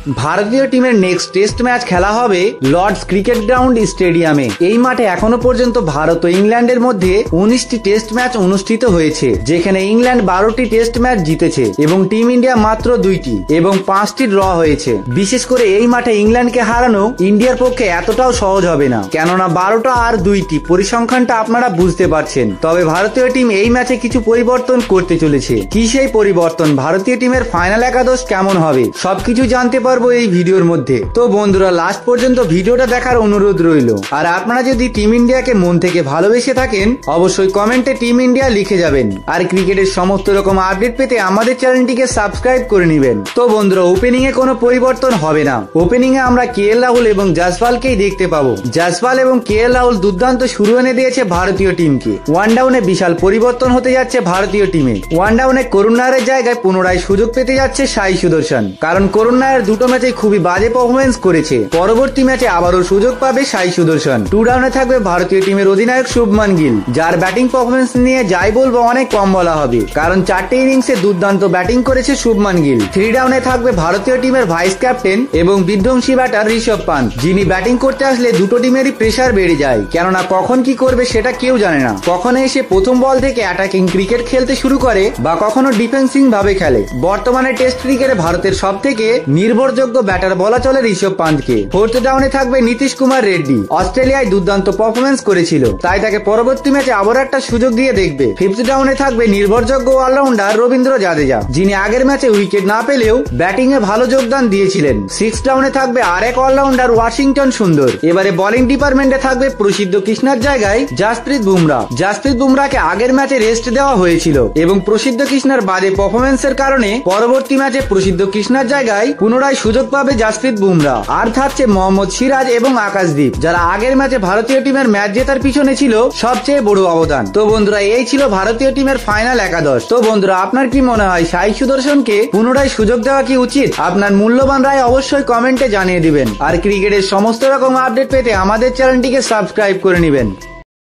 ভারতীয় টিমের next test match খেলা হবে লর্ডস ক্রিকেট গ্রাউন্ড স্টেডিয়ামে। এই মাঠে এখনো পর্যন্ত ভারত ও ইংল্যান্ডের মধ্যে 19টি টেস্ট ম্যাচ অনুষ্ঠিত হয়েছে, যেখানে ইংল্যান্ড 12টি টেস্ট ম্যাচ জিতেছে এবং টিম ইন্ডিয়া মাত্র 2টি এবং 5টি ড্র হয়েছে। বিশেষ করে এই মাঠে ইংল্যান্ডকে হারানো ইন্ডিয়ার পক্ষে এতটাও সহজ হবে না, কেননা 12টা আর 2টি পরিসংখ্যানটা আপনারা বুঝতে পারছেন। তবে ভারতীয় টিম এই ম্যাচে কিছু পরিবর্তন করতে চলেছে। কি সেই পরিবর্তন, ভারতীয় টিমের ফাইনাল একাদশ কেমন হবে, সবকিছু জানতে পারবো এই ভিডিওর মধ্যে। তো বন্ধুরা, লাস্ট পর্যন্ত ভিডিওটা দেখার অনুরোধ রইল। আর আপনারা যদি টিম ইন্ডিয়াকে মন থেকে ভালোবেসে থাকেন, অবশ্যই কমেন্টে টিম ইন্ডিয়া লিখে যাবেন। আর ক্রিকেটের সমস্ত রকম আপডেট পেতে আমাদের চ্যানেলটিকে সাবস্ক্রাইব করে নেবেন। তো বন্ধুরা, ওপেনিং এ কোনো পরিবর্তন হবে না। ওপেনিং এ আমরা কেএল রাহুল এবং জয়সওয়ালকেই দেখতে পাবো। জয়সওয়াল এবং কেএল রাহুল দুর্দান্ত শুরু এনে দিয়েছে ভারতীয় টিমকে। ওয়ান ডাউনে বিশাল পরিবর্তন হতে যাচ্ছে ভারতীয় টিমে। ওয়ান ডাউনে করুণ নায়ারের জায়গায় পুনরায় সুযোগ পেতে যাচ্ছে সাই সুদর্শন, কারণ করুণ নায়ার দুটো ম্যাচে খুবই বাজে পারফরমেন্স করেছে। পরবর্তী ম্যাচে আবারও সুযোগ পাবে সাই সুদর্শন। টু ডাউনে থাকবে ভারতীয় টিমের অধিনায়ক শুভমান গিল, যার ব্যাটিং পারফরমেন্স নিয়ে যাই বলবো অনেক কম বলা হবে, কারণ 4টে ইনিংসে দুর্দান্ত ব্যাটিং করেছে শুভমান গিল। থ্রি ডাউনে থাকবে ভারতীয় টিমের ভাইস ক্যাপ্টেন এবং বিধ্বংসী ব্যাটার ঋষভ পান্ত, যিনি ব্যাটিং করতে আসলে দুটো টিমেরই প্রেসার বেড়ে যায়, কেননা কখন কি করবে সেটা কেউ জানে না। কখনো এসে প্রথম বল থেকে অ্যাটাকিং ক্রিকেট খেলতে শুরু করে বা কখনো ডিফেন্সিং ভাবে খেলে। বর্তমানে টেস্ট ক্রিকেটে ভারতের সব থেকে নির্ভরযোগ্য ব্যাটার বলা চলে ঋষভ পান্তকে। ফোর্থ ডাউনে থাকবে নীতিশ কুমার রেড্ডি। অস্ট্রেলিয়ায় দুর্দান্ত পারফরমেন্স করেছিল, তাই তাকে পরবর্তী ম্যাচে আবার একটা সুযোগ দিয়ে দেখবে। ফিফথ ডাউনে থাকবে নির্ভরযোগ্য অলরাউন্ডার রবীন্দ্র জাদেজা, যিনি আগের ম্যাচে উইকেট না পেলেও ব্যাটিং এ ভালো যোগদান দিয়েছিলেন। সিক্স ডাউনে থাকবে আরেক অলরাউন্ডার ওয়াশিংটন সুন্দর। এবারে বোলিং ডিপার্টমেন্টে থাকবে প্রসিদ্ধ কৃষ্ণার জায়গায় জাসপ্রীত বুমরা। জাসপ্রীত বুমরাকে আগের ম্যাচে রেস্ট দেওয়া হয়েছিল এবং প্রসিদ্ধ কৃষ্ণার বাজে পারফরমেন্সের কারণে পরবর্তী ম্যাচে প্রসিদ্ধ কৃষ্ণার জায়গায় পুনরায় সুযোগ পাবে জাসপ্রীত বুমরা। আর থাকছে মোহাম্মদ সিরাজ এবং আকাশদীপ, যারা আগের ম্যাচে ভারতীয় টিমের ম্যাচ জেতার পিছনে ছিল সবচেয়ে বড় অবদান। তো বন্ধুরা, এই ছিল ভারতীয় টিমের ফাইনাল একাদশ। তো বন্ধুরা, আপনার কি মনে হয় সাই সুদর্শনকে পুনরায় সুযোগ দেওয়া কি উচিত? আপনার মূল্যবান রায় অবশ্যই কমেন্টে জানিয়ে দিবেন। আর ক্রিকেটের সমস্ত রকম আপডেট পেতে আমাদের চ্যানেলটিকে সাবস্ক্রাইব করে নেবেন।